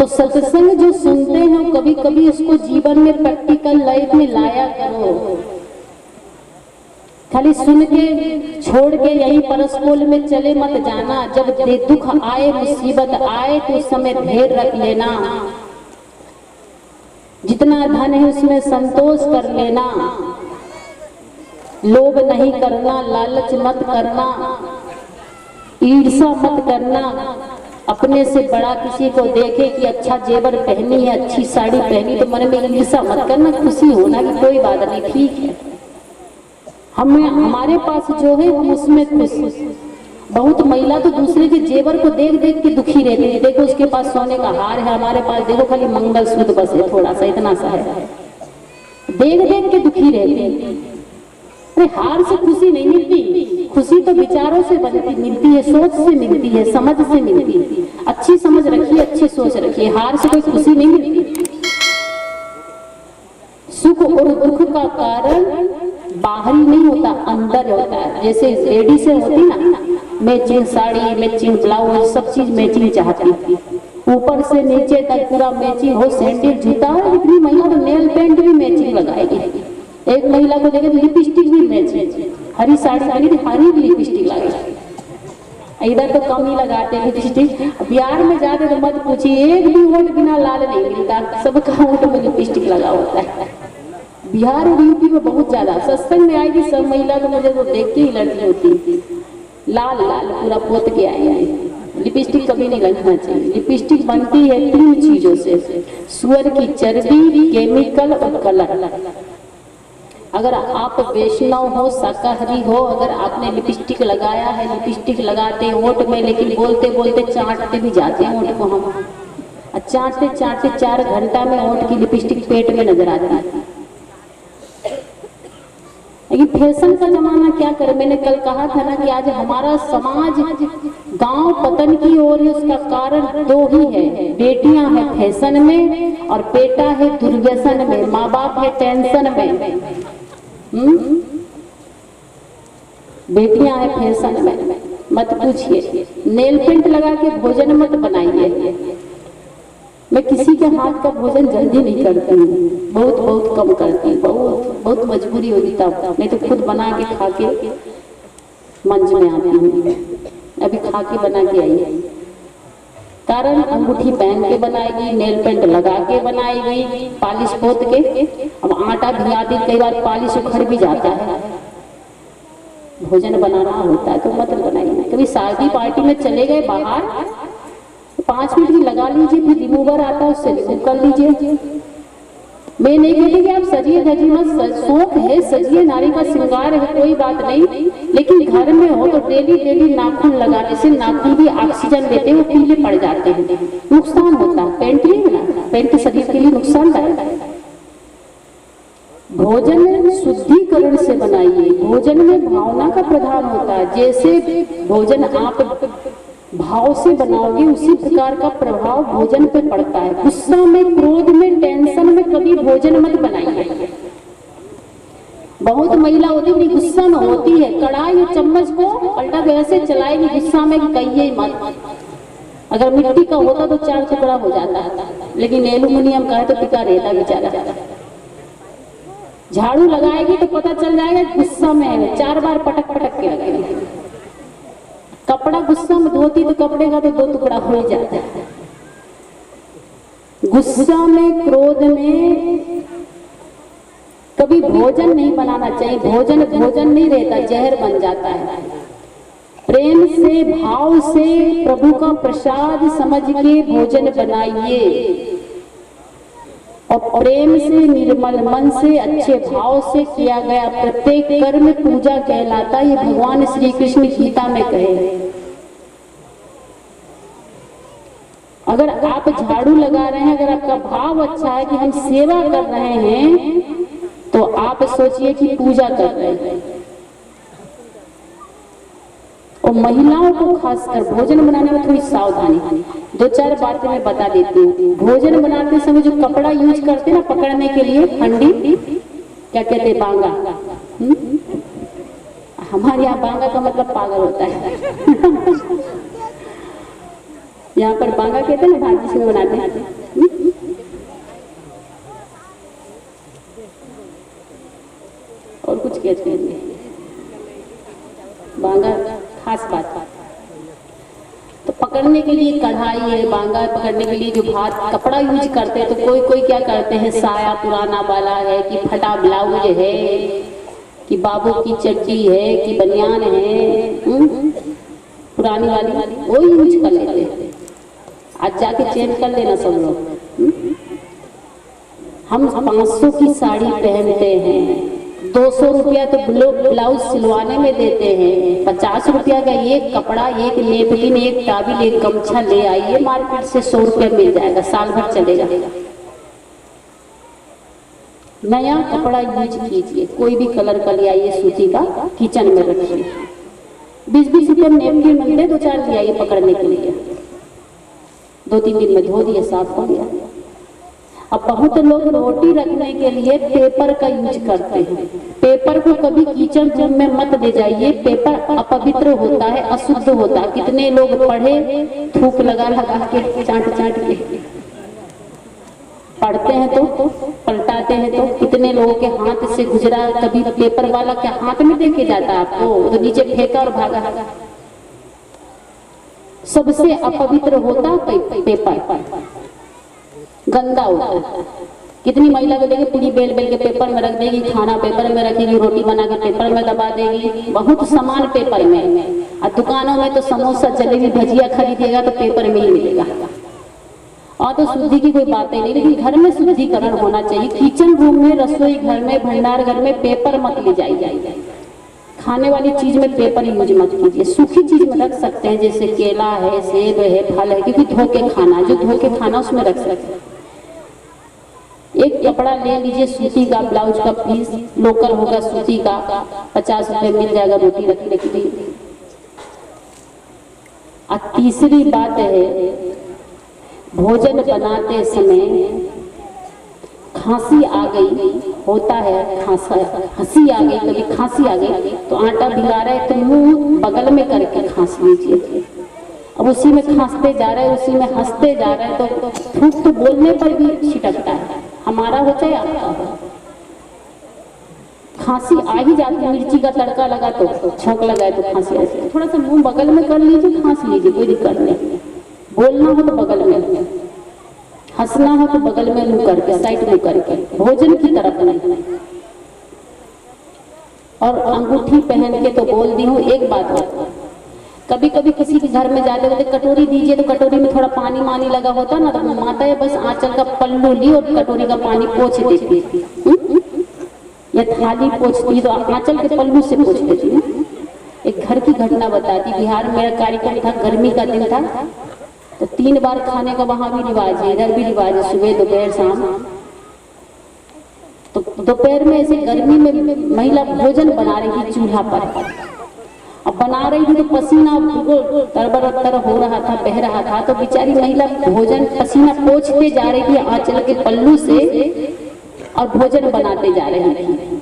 तो सत्संग जो सुनते हैं कभी कभी उसको जीवन में प्रैक्टिकल लाइफ में लाया करो। खाली सुन के छोड़ के यही परस्पोल में चले मत जाना। जब दुख आए मुसीबत आए तो उस समय धैर्य रख लेना। जितना धन है उसमें संतोष कर लेना। लोभ नहीं करना, लालच मत करना, ईर्ष्या मत करना। अपने से बड़ा किसी को देखे कि अच्छा जेवर पहनी है, अच्छी साड़ी पहनी, तो मन में ईर्ष्या मत करना। खुशी होना कि कोई बात नहीं, ठीक है, हमें हमारे पास जो है हम उसमें खुश। बहुत महिला तो दूसरे के जेवर को देख देख के दुखी रहती है। देखो उसके पास सोने का हार है, हमारे पास देखो खाली मंगलसूत्र बस है, थोड़ा सा इतना सा है, देख देख के दुखी रहती है। अरे हार से खुशी नहीं मिलती, खुशी तो विचारों से बनती मिलती है, सोच से मिलती है, समझ से मिलती है। अच्छी समझ रखिए, अच्छी सोच रखिए, हार से कोई खुशी नहीं मिलती। सुख और दुख का कारण बाहरी नहीं होता, अंदर होता है। जैसे लेडी से होती ना, मैचिंग साड़ी, मैचिंग ब्लाउज, सब चीज मैचिंग चाहती थी, ऊपर से नीचे तक पूरा मैचिंग हो, सैंडल जूता है। इतनी महिला तो नेल पेंट भी मैचिंग लगाएगी। एक महिला को देखे लिपस्टिक भी मैचिंग, हरी साड़ी पहनी थी, हरी लिपस्टिक लगाई। इधर तो कम ही लगाते लिपस्टिक, बिहार में जाते तो मत पूछिए, एक भी वोट बिना लाल नहीं मिलता, सबका वोट में लिपस्टिक लगा होता है। बिहार और यूपी में बहुत ज्यादा। सत्संग में आएगी सब महिला तो मुझे तो देख के ही लड़की होती, लाल लाल पूरा पोत के आए हैं। लिपस्टिक कभी नहीं लगना चाहिए। लिपस्टिक बनती है 3 चीजों से, सुअर की चर्बी, केमिकल और कलर। अगर आप वैष्णव हो, शाकाहारी हो, अगर आपने लिपस्टिक लगाया है, लिपस्टिक लगाते हैं ओठ में, लेकिन बोलते बोलते चाटते भी जाते हैं ओठ को हम, चाटते चाटते 4 घंटा में ओठ की लिपस्टिक पेट में नजर आती है। लेकिन फैशन का जमाना क्या करे। मैंने कल कहा था ना कि आज हमारा समाज गांव पतन की ओर है। उसका कारण 2 ही है, बेटियां हैं फैशन में और बेटा है दुर्व्यसन में, माँ बाप है टेंशन में। बेटियां हैं फैशन में, मत पूछिए। नेल पेंट लगा के भोजन मत बनाइए। मैं किसी के हाथ का भोजन जल्दी नहीं करती हूँ, बहुत बहुत कम करती हूँ, बहुत मजबूरी होगी तब, नहीं तो खुद बना के खा के मंच में आती हूँ। अभी खा के बना के आई है। कारण अंगूठी पहन के बनाएगी, नेल पेंट लगा के बनाएगी, पालिश पोत के। अब आटा भिगाती, कई बार पालिश उखड़ भी जाता है, भोजन बनाना होता है तो मत बनाइए। कभी शादी पार्टी में चले गए बाहर, 5 मिनट भी लगा लीजिए, फिर रिमूवर आता है उससे रिमूव कर लीजिए। मैं नहीं कहती कि आप सजिए धजिए मत, शौक है सजिए, नारी का श्रृंगार है, कोई बात नहीं, लेकिन घर में हो तो डेली डेली नाखून लगाने से नाखून भी ऑक्सीजन देते हैं, वो पीले पड़ जाते हैं, नुकसान होता है। पेंट नहीं बना, पेंट शरीर के लिए नुकसानदायक है। भोजन शुद्धिकरण से बनाइए। भोजन में भावना का प्रधान होता है। जैसे भोजन आप भाव से बनाओगे उसी प्रकार का प्रभाव भोजन पे पड़ता है। गुस्सा में, क्रोध में, टेंशन में कभी भोजन मत बनाइए। बहुत महिला होती है गुस्सा में होती है, कढ़ाई और चम्मच को पलटा के ऐसे चलाएगी गुस्सा में, कहिए मत। अगर मिट्टी का होता तो 4 टुकड़ा हो जाता, लेकिन एल्यूमिनियम का है तो टिका रहता बेचारा। झाड़ू लगाएगी तो पता चल जाएगा गुस्सा में है, 4 बार पटक पटक के लगाएगी। कपड़ा गुस्सा में धोती तो कपड़े का तो 2 टुकड़ा हो ही जाता है। गुस्सा में, क्रोध में कभी भोजन नहीं बनाना चाहिए। भोजन भोजन नहीं रहता, जहर बन जाता है। प्रेम से, भाव से, प्रभु का प्रसाद समझ के भोजन बनाइए और प्रेम से, निर्मल मन से, अच्छे भाव से किया गया प्रत्येक कर्म पूजा कहलाता है। ये भगवान श्री कृष्ण गीता में कहे। अगर आप झाड़ू लगा रहे हैं, अगर आपका भाव अच्छा है कि हम सेवा कर रहे हैं, तो आप सोचिए कि पूजा कर रहे हैं। और महिलाओं को खासकर भोजन बनाने में थोड़ी सावधानी, 2-4 बातें मैं बता देती हूँ। भोजन बनाते समय जो कपड़ा यूज करते हैं ना पकड़ने के लिए, हंडी, क्या कहते हैं, बांगा। हमारे यहाँ बांगा का मतलब पागल होता है। यहाँ पर बांगा कहते हैं ना, भाजी से बनाते हैं। और कुछ कहते हैं बांगा खास बात। तो पकड़ने के लिए कढ़ाई है, बांगा पकड़ने के लिए जो भात कपड़ा यूज करते हैं, तो कोई कोई क्या करते हैं, साया पुराना वाला है कि फटा ब्लाउज है कि बाबू की चड्डी है कि बनियान है, पुरानी वाली वो यूज कर लेते हैं। आज जाके चेंज कर लेना सब लोग। हम 500 की साड़ी पहनते हैं, 200 रुपया तो ब्लाउज सिलवाने में देते हैं, 50 रुपया का एक कपड़ा, एक नेपकिन, एक टाबिल, एक गमछा ले आइए मार्केट से, 100 रुपया मिल जाएगा, साल भर चलेगा। नया कपड़ा यूज कीजिए, कोई भी कलर का ले आइए सूती का, किचन में रखिए। 20-20 रुपया नेपकिन मिलते, 2-4 ले आइए पकड़ने के लिए, 2-3 दिन में धो दिए, साफ हो गया। अब बहुत लोग रोटी रखने के लिए पेपर का यूज करते हैं। पेपर को कभी किचन रूम में मत ले जाइए, पेपर अपवित्र होता है, अशुद्ध होता है। कितने लोग पढ़े, थूक लगा लगा के, चाट चाट के पढ़ते हैं तो पलटाते हैं, तो कितने लोगों के हाथ से गुजरा। कभी पेपर वाला क्या हाथ में दे के जाता आपको, तो नीचे फेंका और भागा। सबसे अपवित्र होता पेपर, गंदा होता है। कितनी महिला को देखिए, पूरी बेल बेल के पेपर में रख देगी, खाना पेपर में रखेगी, रोटी बना के पेपर में दबा देगी, बहुत सामान पेपर में। और दुकानों में तो समोसा जलेबी भजिया खरीदिएगा तो पेपर में ही मिलेगा। और तो शुद्धि की कोई बात ही नहीं, लेकिन घर में शुद्धिकरण होना चाहिए। किचन रूम में, रसोई घर में, भंडार घर में पेपर मत ले जाइए। खाने वाली चीज में पेपर यूज मत कीजिए। सूखी चीज में रख सकते हैं, जैसे केला है, सेब है, फल है, क्योंकि धो के खाना, जो धो के खाना उसमें रख सकते हैं। एक कपड़ा ले लीजिए सूती का, ब्लाउज का पीस लोकल होगा सूती का, 50 रुपए मिल जाएगा रोटी रखने के लिए। और तीसरी बात है, भोजन बनाते समय खांसी आ गई, होता है हंसी आ गई, कभी खांसी आ गई, तो आटा भिगा रहे तो मुंह बगल में करके खांस लीजिए। अब उसी में खांसते जा रहे हैं, उसी में हंसते जा रहे हैं, तो थूक तो बोलने पर भी छिटकता है, हमारा हो चाहे आपका हो। खांसी आ ही जाती है, मिर्ची का तड़का लगा तो छौंक लगाए तो खांसी आती है। थोड़ा सा मुंह बगल में कर लीजिए, खांस लीजिए, कोई दिक्कत नहीं। बोलना हो तो बगल में, हंसना हो तो बगल में मुंह करके, साइड में करके, भोजन की तरफ नहीं। और अंगूठी पहन के तो बोल दी हूँ। एक बात, कभी कभी किसी के घर में जाते होते कटोरी दीजिए, तो कटोरी में थोड़ा पानी मानी लगा होता ना, तो माता है बस आंचल का पल्लू ली और कटोरी का पानी पोंछ देती या थाली पोंछती, तो आंचल के पल्लू से पोंछ देती। एक घर की घटना बताती, बिहार में मेरा कार्यक्रम था, गर्मी का दिन था, तो 3 बार खाने का वहां भी रिवाज है, इधर भी रिवाज है, सुबह दोपहर शाम। तो दोपहर में ऐसे गर्मी में महिला भोजन बना रही थी चूल्हा पर। अब बना रही थी तो पसीना तरबतर हो रहा था, बह रहा था, तो बेचारी महिला भोजन पसीना पोंछते जा रही थी आंचल के पल्लू से और भोजन बनाते जा रही थी।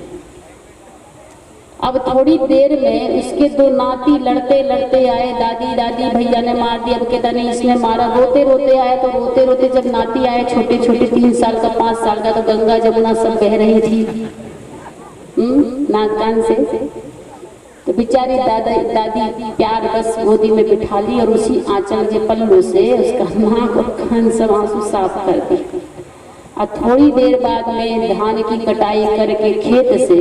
अब थोड़ी देर में उसके 2 नाती लड़ते लड़ते आए, दादी दादी भैया ने मार दिया, अब कहता नहीं इसने मारा। रोते रोते आया, तो रोते रोते जब नाती आए, छोटे छोटे 3 साल का 5 साल का, तो गंगा जमुना सब बह रही थी नाक कान से। तो बेचारी दादी प्यार बस गोदी में बिठा ली और उसी आंचल के पल्लू से उसका नाक और कान सब आंसू साफ कर दी। और थोड़ी देर बाद में धान की कटाई करके खेत से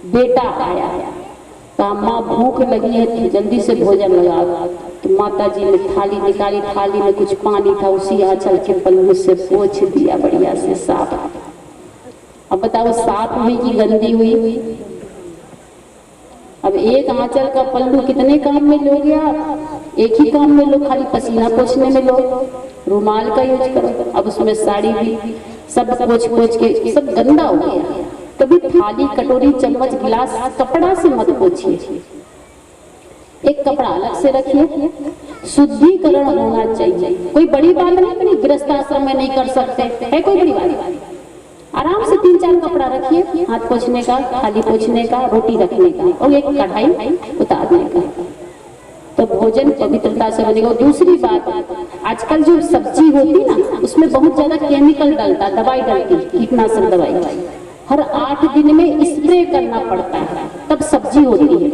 बेटा आया, तो माँ भूख लगी है तो जल्दी से भोजन लगा। तो माता जी ने थाली निकाली, थाली में कुछ पानी था, उसी आंचल के पल्लू से पोंछ दिया बढ़िया से साफ। अब बताओ साफ हुई कि गंदी हुई? अब एक आंचल का पल्लू कितने काम में लोगे आप? एक ही काम में लो, खाली पसीना पोंछने में लो, रुमाल का यूज करो। अब उसमें साड़ी भी सब पोंछ पोंछ के सब गंदा हो गया। कभी थाली कटोरी चम्मच गिलास कपड़ा से मत पोंछिए, एक कपड़ा अलग से रखिए। शुद्धिकरण होना चाहिए, कोई बड़ी बात नहीं, गृहस्थ आश्रम में नहीं कर सकते है कोई बड़ी बात। आराम से 3-4 कपड़ा रखिए, हाथ पोंछने का, थाली पोंछने का, रोटी रखने का और एक कढ़ाई उतारने का। तो भोजन पवित्रता से बनेगा। दूसरी बात, आजकल जो सब्जी होती ना उसमें बहुत ज्यादा केमिकल डलता, दवाई डलती, कीटनाशक दवाई हर 8 दिन में स्प्रे करना पड़ता है तब सब्जी होती है।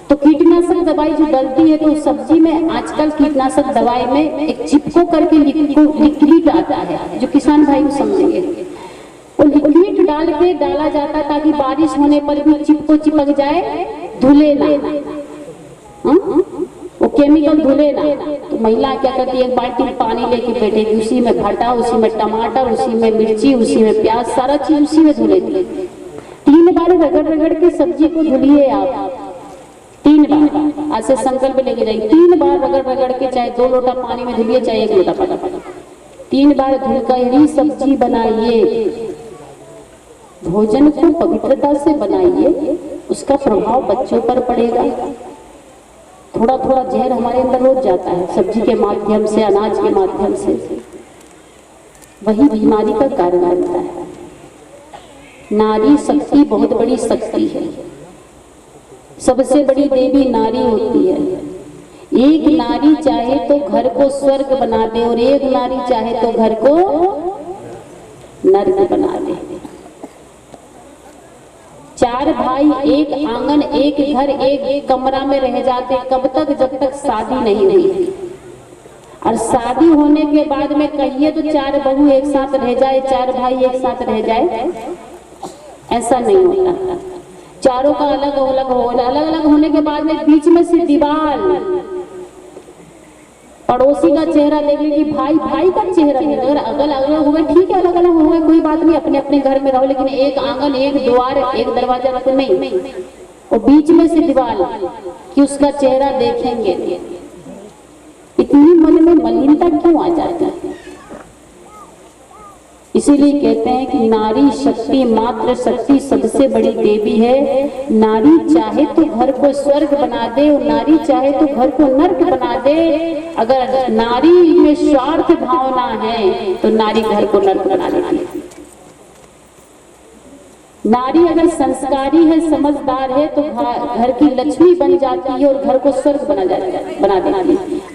तो कीटनाशक दवाई जो डलती है तो सब्जी में आजकल कीटनाशक दवाई में एक चिपको करके लिक्विड आता है जो किसान भाई को समझेंगे। वो लिक्विड डाल के डाला जाता है ताकि बारिश होने पर भी चिपक जाए, धुले ना, वो केमिकल धुले ना। तो महिला क्या करती है, एक बाल्टी पानी लेके बैठेगी, उसी में भट्टा, उसी में टमाटर, उसी में मिर्ची, उसी में प्याज, सारा चीज उसी में धुलेगी। 3 बार रगड़ रगड़ के सब्जी को धुलिए आप, 3 बार। आज से संकल्प लेके जाइए, 3 बार रगड़ रगड़ के, चाहे 2 लोटा पानी में धुलिए, चाहे 1 लोटा पानी, 3 बार धुलकर ही सब्जी बनाइए। भोजन को पवित्रता से बनाइए, उसका प्रभाव बच्चों पर पड़ेगा। थोड़ा थोड़ा जहर हमारे अंदर रोज जाता है सब्जी के माध्यम से, अनाज के माध्यम से, वही बीमारी का कारण बनता है। नारी शक्ति बहुत बड़ी शक्ति है, सबसे बड़ी देवी नारी होती है। एक नारी चाहे तो घर को स्वर्ग बना दे और एक नारी चाहे तो घर को नर्क बना दे। 4 भाई एक आंगन, एक घर, एक कमरा में रह जाते, कब तक? जब तक शादी नहीं हुई। और शादी होने के बाद में कहिए तो 4 बहू एक साथ रह जाए, 4 भाई एक साथ रह जाए, ऐसा नहीं होता। चारों का अलग अलग होने के बाद में बीच में से दीवार, पड़ोसी का चेहरा देख लीजिए, भाई का चेहरा नहीं। अगर अलग अलग हो गए ठीक है, अलग अलग हो गए कोई बात नहीं, अपने अपने घर में रहो, लेकिन एक आंगन, एक द्वार, एक दरवाजा तो नहीं, और बीच में से दीवार कि उसका चेहरा देखेंगे। इतनी मन में मलिनता क्यों आ जाता है? इसीलिए कहते हैं कि नारी शक्ति, मात्र शक्ति सबसे बड़ी देवी है। नारी चाहे तो घर को स्वर्ग बना दे और नारी चाहे तो घर को नर्क बना दे। अगर नारी में स्वार्थ भावना है तो नारी घर को नर्क बना देती है। नारी अगर संस्कारी है, समझदार है तो घर की लक्ष्मी बन जाती है और घर को स्वर्ग बना देती है।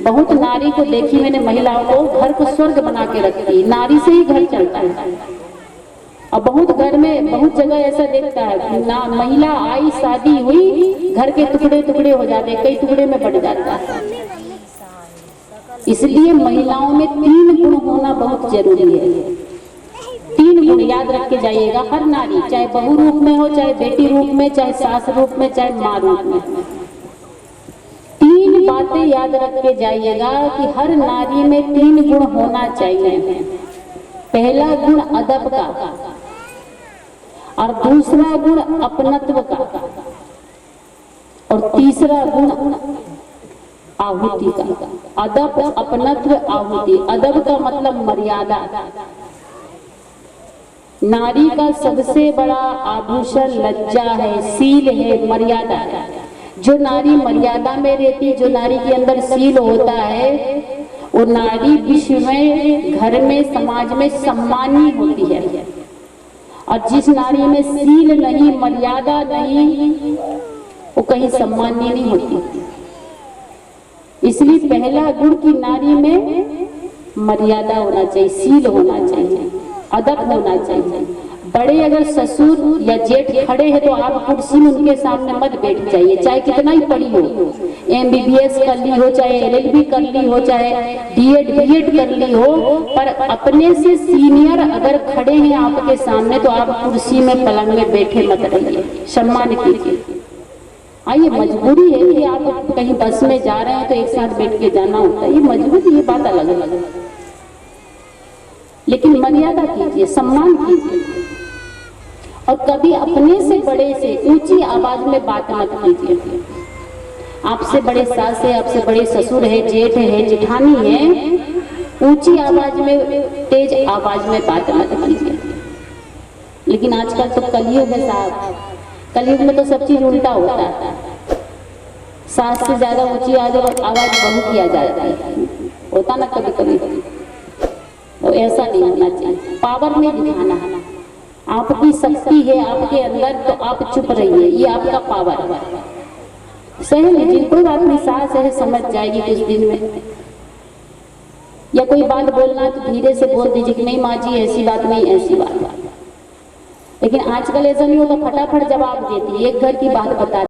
बहुत नारी को देखी मैंने, महिलाओं को घर को स्वर्ग बना के रखती है, नारी से ही घर चलता है। और बहुत घर में, बहुत जगह ऐसा देखता है कि ना महिला आई, शादी हुई, घर के टुकड़े टुकड़े हो जाते, कई टुकड़े में बढ़ जाता है। इसलिए महिलाओं में 3 गुण होना बहुत जरूरी है। 3 गुण याद रख के जाइएगा। हर नारी, चाहे बहू रूप में हो, चाहे बेटी रूप में, चाहे सास रूप में, चाहे माँ रूप में, 3 बातें याद रख के जाइएगा कि हर नारी में 3 गुण होना चाहिए। पहला गुण अदब का, और दूसरा गुण अपनत्व का, और तीसरा गुण आहुति का। अदब, अपनत्व, आहुति। अदब का मतलब मर्यादा। नारी का सबसे बड़ा आभूषण लज्जा है, सील है, मर्यादा है। जो नारी मर्यादा में रहती, जो नारी के अंदर सील होता है, वो नारी विश्व में, घर में, समाज में सम्मानी होती है। और जिस नारी में सील नहीं, मर्यादा नहीं, वो कहीं सम्मानी नहीं होती। इसलिए पहला गुण की नारी में मर्यादा होना चाहिए, सील होना चाहिए, अदब होना चाहिए। बड़े अगर ससुर या जेठ खड़े हैं तो आप कुर्सी में उनके सामने मत बैठ जाइए, चाहे कितना ही पढ़ी हो, MBBS कर ली हो, चाहे LLB कर ली हो, चाहे B.Ed कर ली हो, पर अपने से सीनियर अगर खड़े हैं आपके सामने तो आप कुर्सी में, पलंग में बैठे मत रहिए, सम्मान कीजिए। ये मजबूरी है कि आप कहीं बस में जा रहे हैं तो एक साथ बैठ के जाना होता है, ये मजबूरी, ये बात अलग अलग है। लेकिन मर्यादा कीजिए, सम्मान कीजिए, और कभी अपने से बड़े से ऊंची आवाज में बात मत कीजिए। आपसे बड़े सास है, आपसे बड़े ससुर है, जेठ है, जेठानी है, ऊंची आवाज में, तेज आवाज में बात मत कीजिए। लेकिन आजकल तो कलयुग है साहब, कलयुग में तो सब चीज उल्टा होता है। सास से ज्यादा ऊंची आवाज बहू की आ जाती है, होता ना कभी कभी। तो ऐसा नहीं होना चाहिए, पावर नहीं दिखाना है। आपकी शक्ति है आपके अंदर तो आप चुप रहिए, ये आपका पावर है। सह लीजिए, कोई बात नहीं, सास है समझ जाएगी कुछ दिन में। या कोई बात बोलना तो धीरे से बोल दीजिए कि नहीं माँ जी ऐसी बात नहीं, ऐसी बात। लेकिन आजकल ऐसा नहीं होता, फटाफट जवाब देती है, एक घर की बात बता